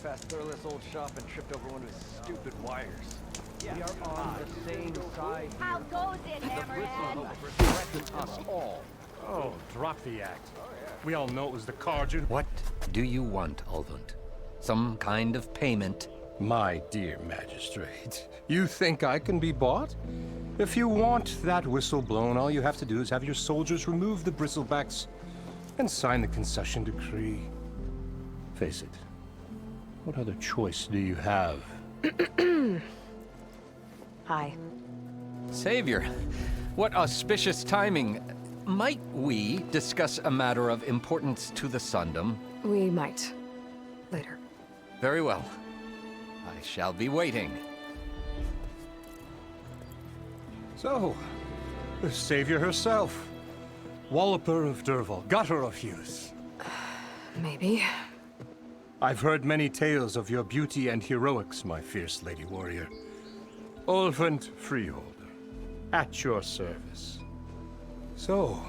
past Thurless old shop and tripped over one of his stupid wires. We are on the same side. How goes it, Hammerhead? Threaten us all. Oh, drop the act. We all know it was the Carja. What do you want, Ulvund? Some kind of payment? My dear magistrate, you think I can be bought? If you want that whistle blown, all you have to do is have your soldiers remove the bristlebacks and sign the concession decree. Face it, what other choice do you have? Hi. Savior, what auspicious timing. Might we discuss a matter of importance to the Sundom? We might. Later. Very well. I shall be waiting. So, the Savior herself. Walloper of Derval, gutter of youth. Maybe. I've heard many tales of your beauty and heroics, my fierce lady warrior. Ulvund Freeholder, at your service. So,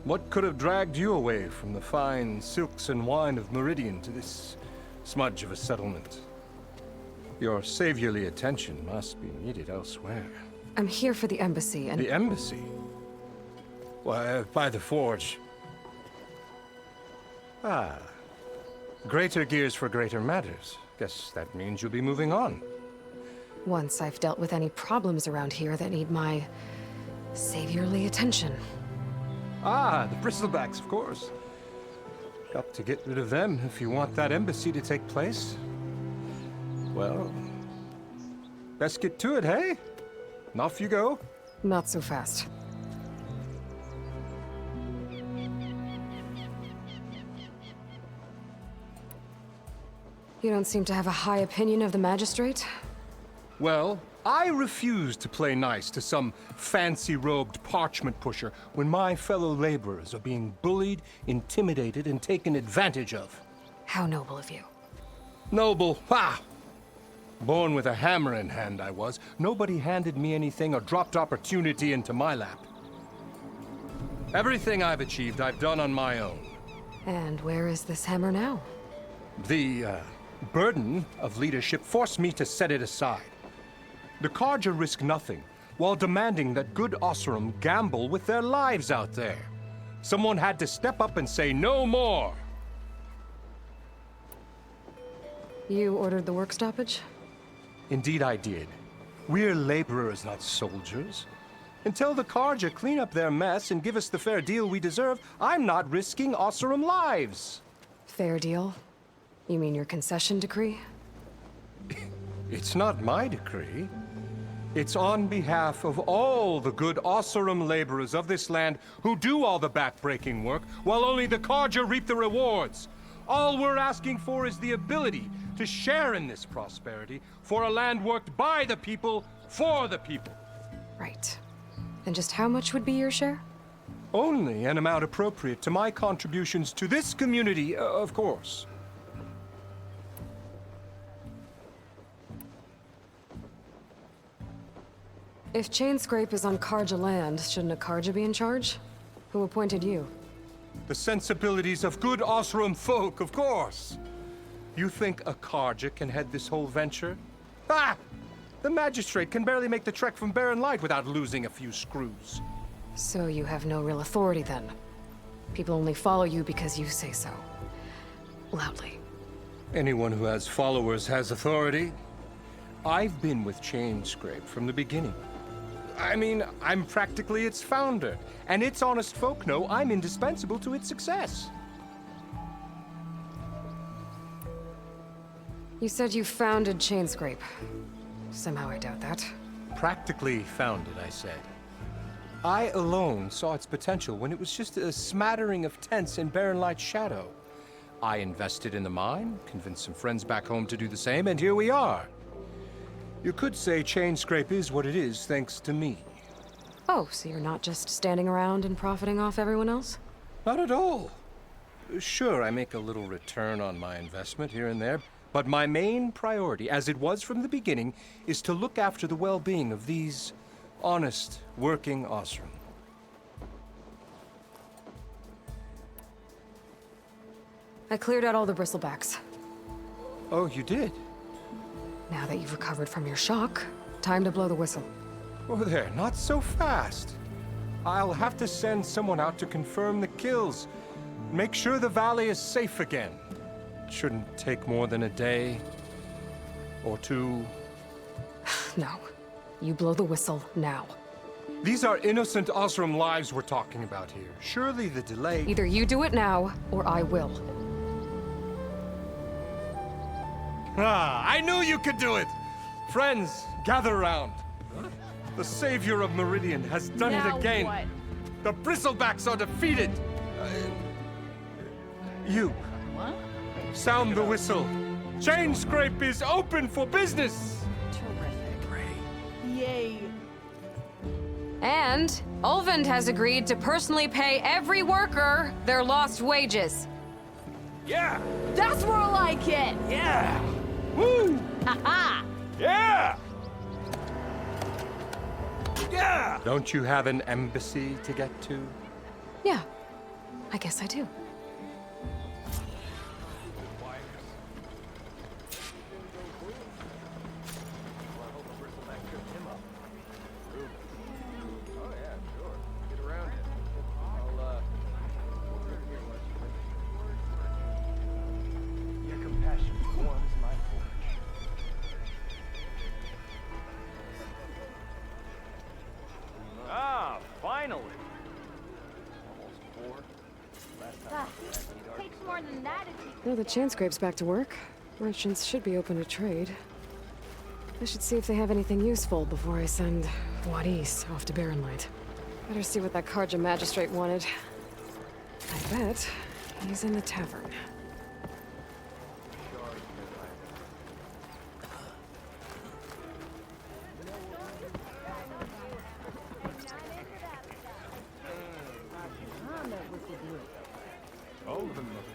what could have dragged you away from the fine silks and wine of Meridian to this smudge of a settlement? Your saviorly attention must be needed elsewhere. I'm here for the embassy and... The embassy? Why, by the forge. Ah. Greater gears for greater matters. Guess that means you'll be moving on. Once I've dealt with any problems around here that need my... saviorly attention. Ah, the bristlebacks, of course. Got to get rid of them if you want that embassy to take place. Well, best get to it, hey? And off you go. Not so fast. You don't seem to have a high opinion of the magistrate? Well, I refuse to play nice to some fancy-robed parchment pusher when my fellow laborers are being bullied, intimidated, and taken advantage of. How noble of you. Noble, ha! Born with a hammer in hand, I was. Nobody handed me anything or dropped opportunity into my lap. Everything I've achieved, I've done on my own. And where is this hammer now? The, burden of leadership forced me to set it aside. The Carja risk nothing, while demanding that good Osseram gamble with their lives out there. Someone had to step up and say no more. You ordered the work stoppage? Indeed I did. We're laborers, not soldiers. Until the Carja clean up their mess and give us the fair deal we deserve, I'm not risking Osseram lives. Fair deal? You mean your concession decree? It's not my decree. It's on behalf of all the good Osseram laborers of this land who do all the back-breaking work, while only the Carja reap the rewards. All we're asking for is the ability to share in this prosperity for a land worked by the people, for the people. Right. And just how much would be your share? Only an amount appropriate to my contributions to this community, of course. If Chainscrape is on Carja land, shouldn't a Carja be in charge? Who appointed you? The sensibilities of good Osseram folk, of course. You think a Carja can head this whole venture? Ah! The magistrate can barely make the trek from Barren Light without losing a few screws. So you have no real authority then? People only follow you because you say so. Loudly. Anyone who has followers has authority. I've been with Chainscrape from the beginning. I mean, I'm practically its founder, and its honest folk know I'm indispensable to its success. You said you founded Chainscrape. Somehow I doubt that. Practically founded, I said. I alone saw its potential when it was just a smattering of tents in Barren Light's shadow. I invested in the mine, convinced some friends back home to do the same, and here we are. You could say Chainscrape is what it is thanks to me. Oh, so you're not just standing around and profiting off everyone else? Not at all. Sure, I make a little return on my investment here and there, but my main priority, as it was from the beginning, is to look after the well-being of these honest, working Osseram. I cleared out all the bristlebacks. Oh, you did? Now that you've recovered from your shock, time to blow the whistle. Oh there, not so fast. I'll have to send someone out to confirm the kills. Make sure the valley is safe again. It shouldn't take more than a day. Or two. No. You blow the whistle now. These are innocent Osram lives we're talking about here. Surely the delay... Either you do it now, or I will. Ah, I knew you could do it! Friends, gather around. The savior of Meridian has done it again. What? The bristlebacks are defeated. You. What? Sound the whistle. Chain Scrape is open for business. Terrific. Yay. And Ulvund has agreed to personally pay every worker their lost wages. Yeah! That's more like it. Yeah! Woo! Ha Yeah! Yeah! Don't you have an embassy to get to? Yeah, I guess I do. Oh yeah, sure. Get around it. Your compassion warms my forge. Ah, finally! Almost 4. Last time Takes more than that to teach. Well, the Chain Scrape's back to work. Merchants should be open to trade. I should see if they have anything useful before I send Wadis off to Barrenlight. Better see what that Karja magistrate wanted. I bet he's in the tavern. all of them must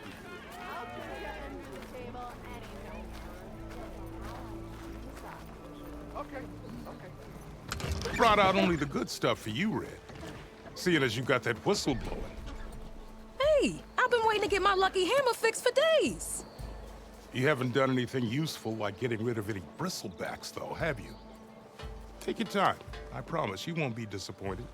be. Brought out only the good stuff for you, Red. Seeing as you got that whistle blowing. Hey, I've been waiting to get my lucky hammer fixed for days. You haven't done anything useful like getting rid of any bristlebacks, though, have you? Take your time. I promise you won't be disappointed.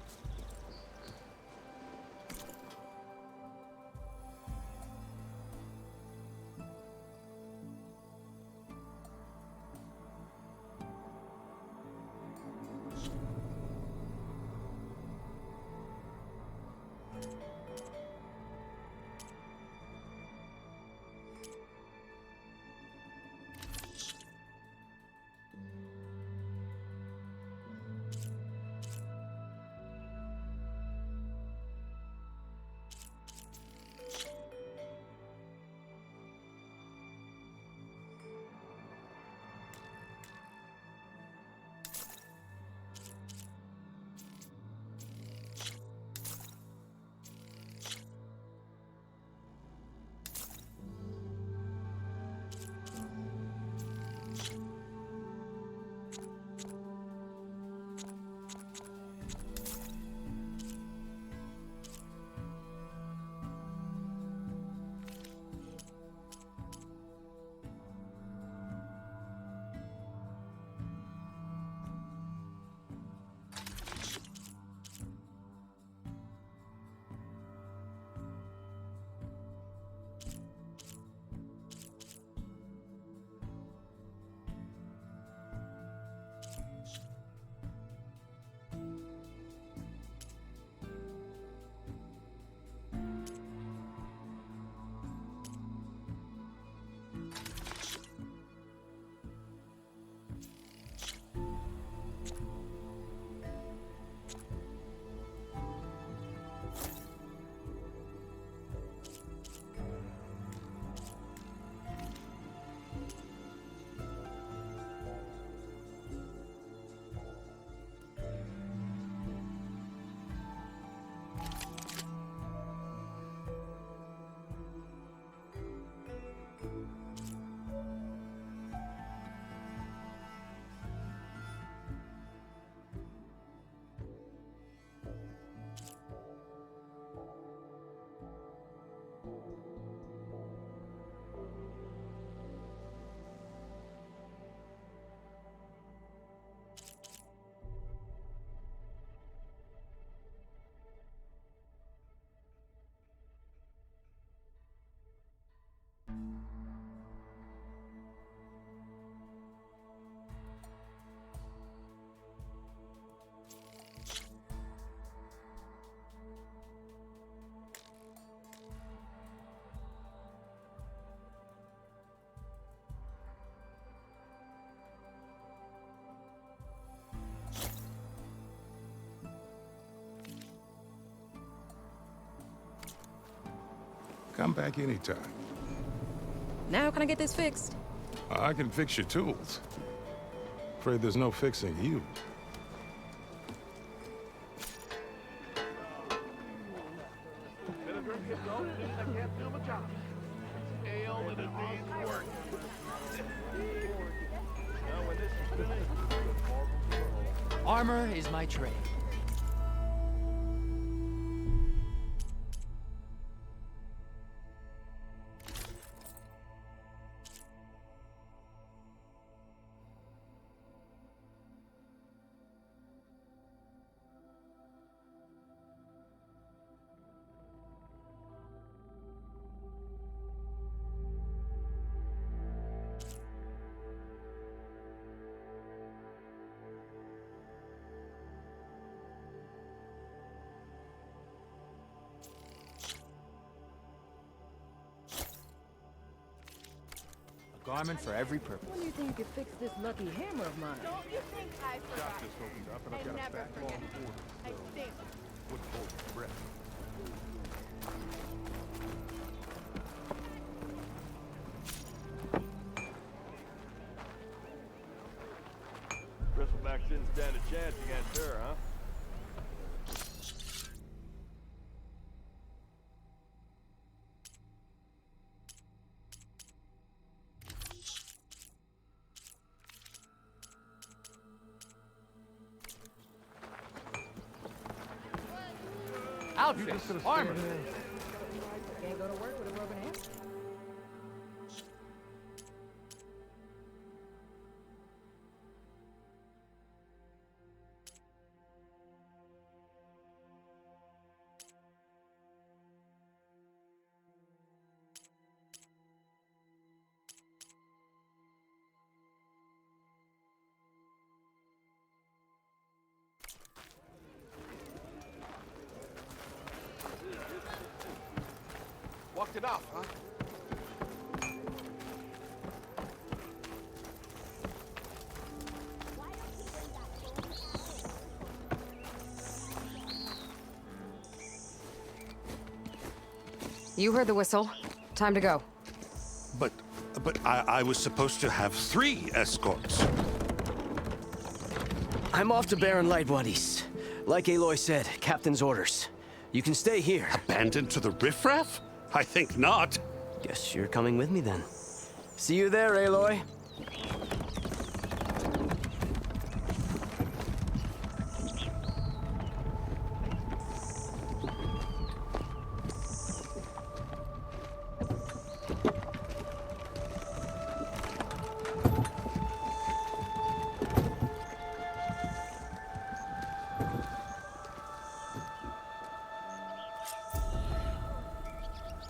Come back anytime. Now can I get this fixed? I can fix your tools. Afraid there's no fixing you. Armor is my trade. A garment for every purpose. When do you think you could fix this lucky hammer of mine? Don't you think I forgot? I never forget. I think. Bristleback didn't stand a chance against her, huh? Outfit, armor. Can't go to work with a broken hammer. Walked it off, huh? You heard the whistle. Time to go. But I was supposed to have 3 escorts. I'm off to Barren Light, Wadis. Like Aloy said, Captain's orders. You can stay here. Abandoned to the riffraff? I think not. Guess you're coming with me then. See you there, Aloy.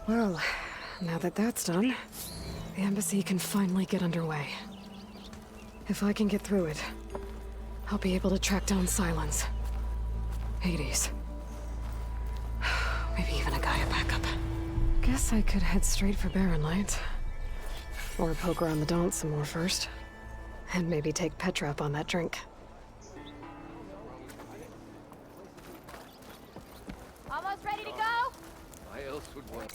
Well, now that that's done, the embassy can finally get underway. If I can get through it, I'll be able to track down Silence, Hades, maybe even a Gaia backup. Guess I could head straight for Barren Light. Or poke around the Daunt some more first. And maybe take Petra up on that drink. Almost ready to go? Why else would one?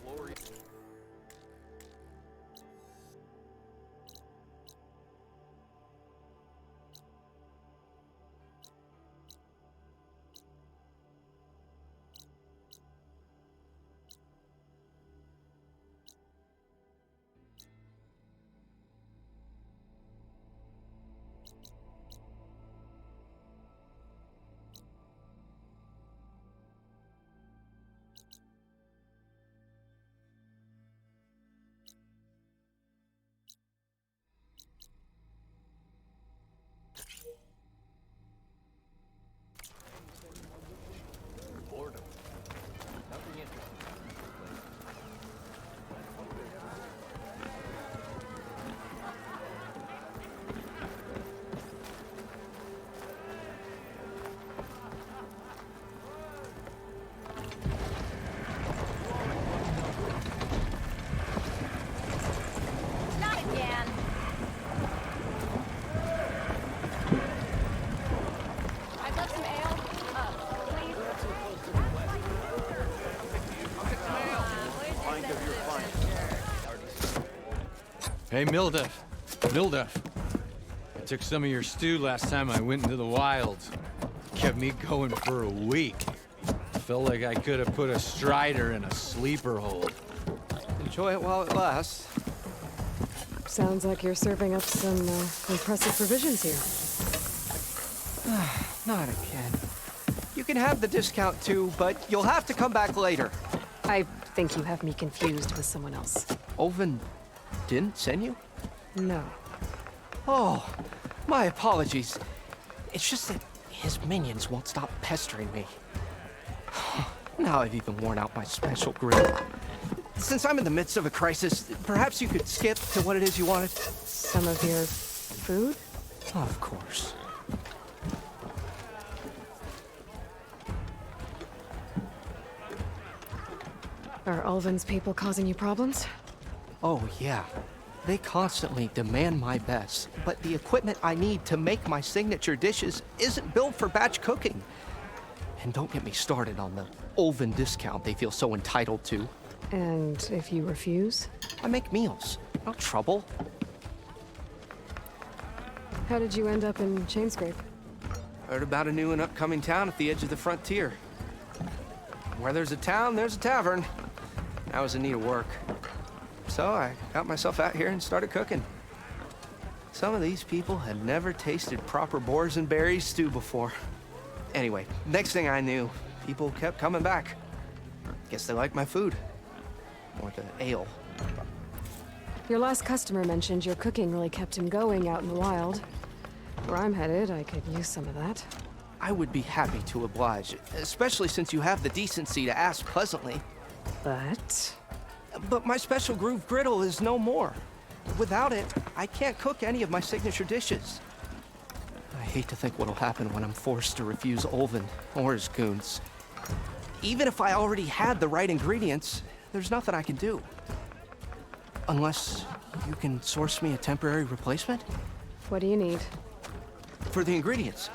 Glory. Hey, Milduff. Milduff. I took some of your stew last time I went into the wilds. Kept me going for a week. Felt like I could have put a strider in a sleeper hold. Enjoy it while it lasts. Sounds like you're serving up some impressive provisions here. Not again. You can have the discount too, but you'll have to come back later. I think you have me confused with someone else. Olvin didn't send you? No. Oh, my apologies. It's just that his minions won't stop pestering me. Now I've even worn out my special grill. Since I'm in the midst of a crisis, perhaps you could skip to what it is you wanted? Some of your food? Of course. Are Ulvin's people causing you problems? Oh, yeah. They constantly demand my best, but the equipment I need to make my signature dishes isn't built for batch cooking. And don't get me started on the Ulvin discount they feel so entitled to. And if you refuse? I make meals. No trouble. How did you end up in Chainscrape? Heard about a new and upcoming town at the edge of the frontier. Where there's a town, there's a tavern. I was in need of work. So I got myself out here and started cooking. Some of these people had never tasted proper boars and berries stew before. Anyway, next thing I knew, people kept coming back. Guess they liked my food. Or the ale. Your last customer mentioned your cooking really kept him going out in the wild. Where I'm headed, I could use some of that. I would be happy to oblige, especially since you have the decency to ask pleasantly. But my special groove griddle is no more. Without it, I can't cook any of my signature dishes. I hate to think what'll happen when I'm forced to refuse Olvin or his goons. Even if I already had the right ingredients, there's nothing I can do. Unless you can source me a temporary replacement? What do you need? For the ingredients,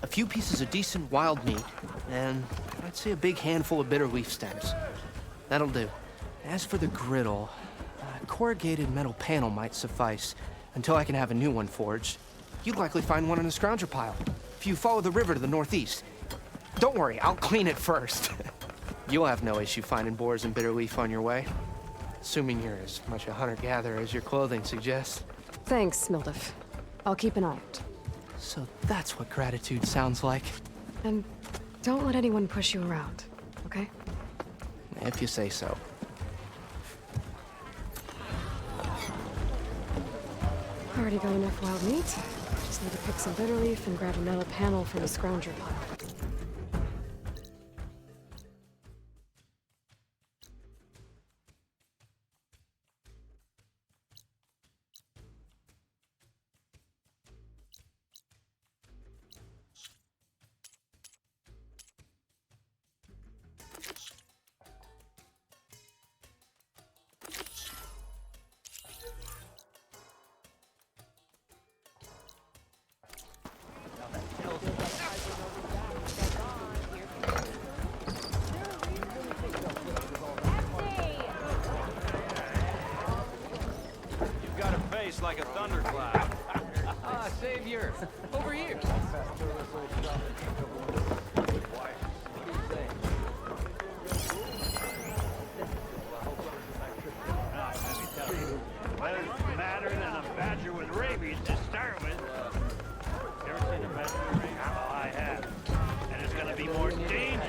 a few pieces of decent wild meat, and I'd say a big handful of bitter leaf stems. That'll do. As for the griddle, a corrugated metal panel might suffice until I can have a new one forged. You'd likely find one in a scrounger pile if you follow the river to the northeast. Don't worry, I'll clean it first. You'll have no issue finding boars and bitter leaf on your way. Assuming you're as much a hunter-gatherer as your clothing suggests. Thanks, Milduff. I'll keep an eye out. So that's what gratitude sounds like. And don't let anyone push you around, okay? If you say so. Already got enough wild meat. Just need to pick some bitter leaf and grab a metal panel from the scrounger pile. You've got a face like a thundercloud. Ah, Savior! Over here! Well, it's madder than a badger with rabies to start with. You ever seen a badger with rabies? Oh, I have. And it's gonna be more dangerous.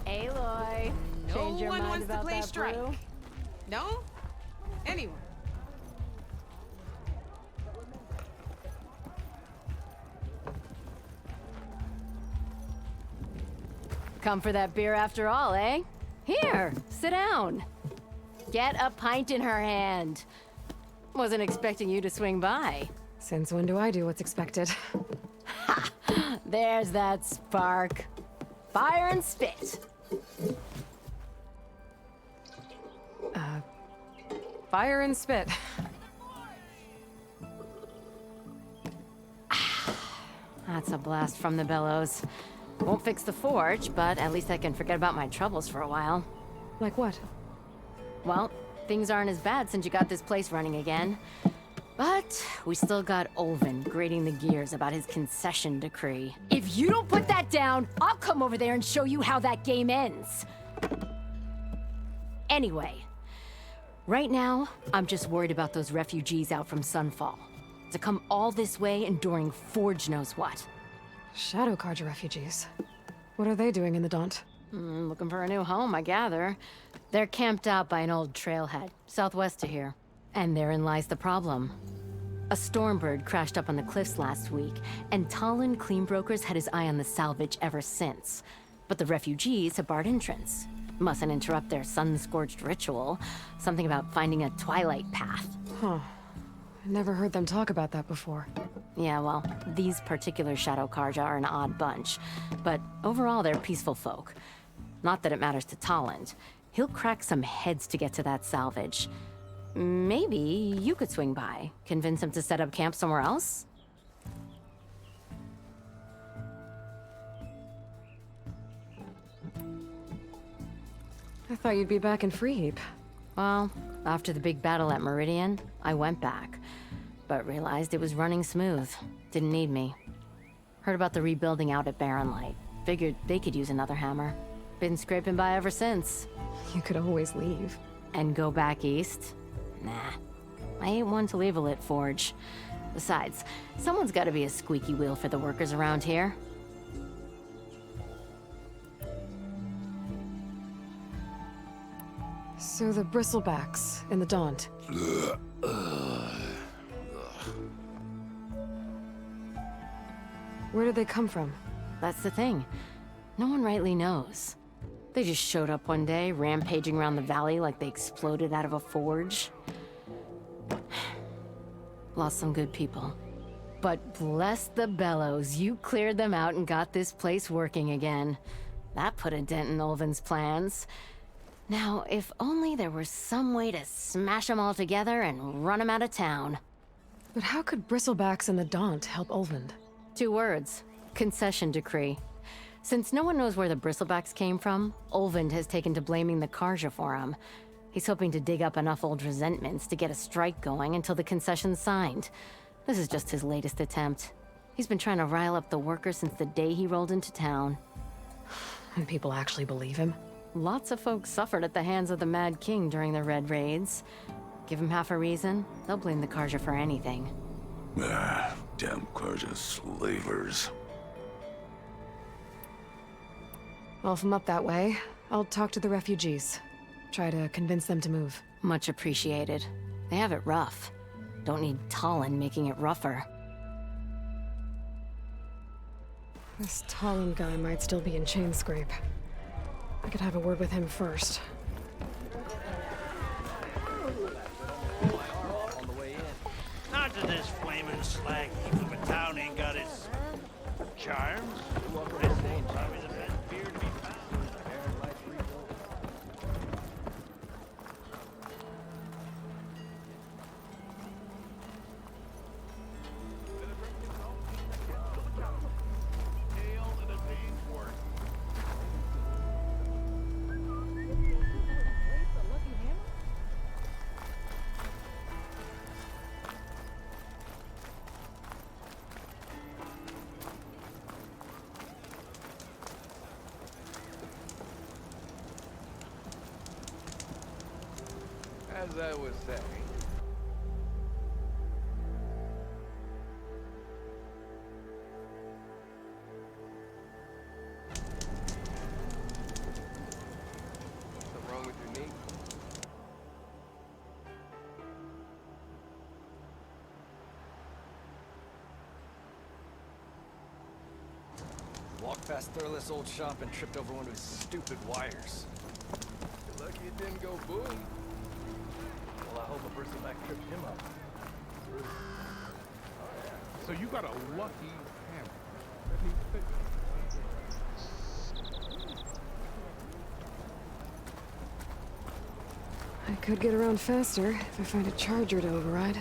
Aloy, change your mind wants to play strike. No? Anyone? Come for that beer after all, eh? Here, sit down. Get a pint in her hand. Wasn't expecting you to swing by. Since when do I do what's expected? Ha! There's that spark. Fire and spit. Fire and spit. That's a blast from the bellows. Won't fix the forge, but at least I can forget about my troubles for a while. Like what? Well, things aren't as bad since you got this place running again. But we still got Olvin grating the gears about his concession decree. If you don't put that down, I'll come over there and show you how that game ends. Anyway, right now, I'm just worried about those refugees out from Sunfall. To come all this way enduring Forge knows what. Shadow Carja refugees. What are they doing in the Daunt? Looking for a new home, I gather. They're camped out by an old trailhead, southwest of here. And therein lies the problem. A Stormbird crashed up on the cliffs last week, and Talon Cleanbrokers had his eye on the salvage ever since. But the refugees have barred entrance. Mustn't interrupt their sun-scorched ritual. Something about finding a twilight path. Huh. I never heard them talk about that before. Yeah, well, these particular Shadow Carja are an odd bunch. But overall, they're peaceful folk. Not that it matters to Talon. He'll crack some heads to get to that salvage. Maybe you could swing by, convince him to set up camp somewhere else? I thought you'd be back in Freeheap. Well, after the big battle at Meridian, I went back. But realized it was running smooth. Didn't need me. Heard about the rebuilding out at Barren Light. Figured they could use another hammer. Been scraping by ever since. You could always leave. And go back east? Nah. I ain't one to leave a lit forge. Besides, someone's gotta be a squeaky wheel for the workers around here. So the bristlebacks in the Daunt. Where did they come from? That's the thing. No one rightly knows. They just showed up one day, rampaging around the valley like they exploded out of a forge. Lost some good people. But bless the bellows, you cleared them out and got this place working again. That put a dent in Olvin's plans. Now, if only there was some way to smash them all together and run them out of town. But how could bristlebacks in the Daunt help Olvind? 2 words. Concession decree. Since no one knows where the bristlebacks came from, Olvind has taken to blaming the Carja for him. He's hoping to dig up enough old resentments to get a strike going until the concession's signed. This is just his latest attempt. He's been trying to rile up the workers since the day he rolled into town. And people actually believe him? Lots of folks suffered at the hands of the Mad King during the Red Raids. Give him half a reason, they'll blame the Carja for anything. Damn Carja slavers. Well, if I'm up that way, I'll talk to the refugees. Try to convince them to move. Much appreciated. They have it rough. Don't need Talon making it rougher. This Talon guy might still be in Chainscrape. I could have a word with him first. Not that this flaming slag heap of a town ain't got its charms. This ain't probably the best beer to be found. As I was saying. Something wrong with your knee? Walked past Thurless' old shop and tripped over one of his stupid wires. You're lucky it didn't go boom. Well, I hope a bristleback tripped him up. So you got a lucky hammer. That needs fixing. I Could get around faster if I find a charger to override.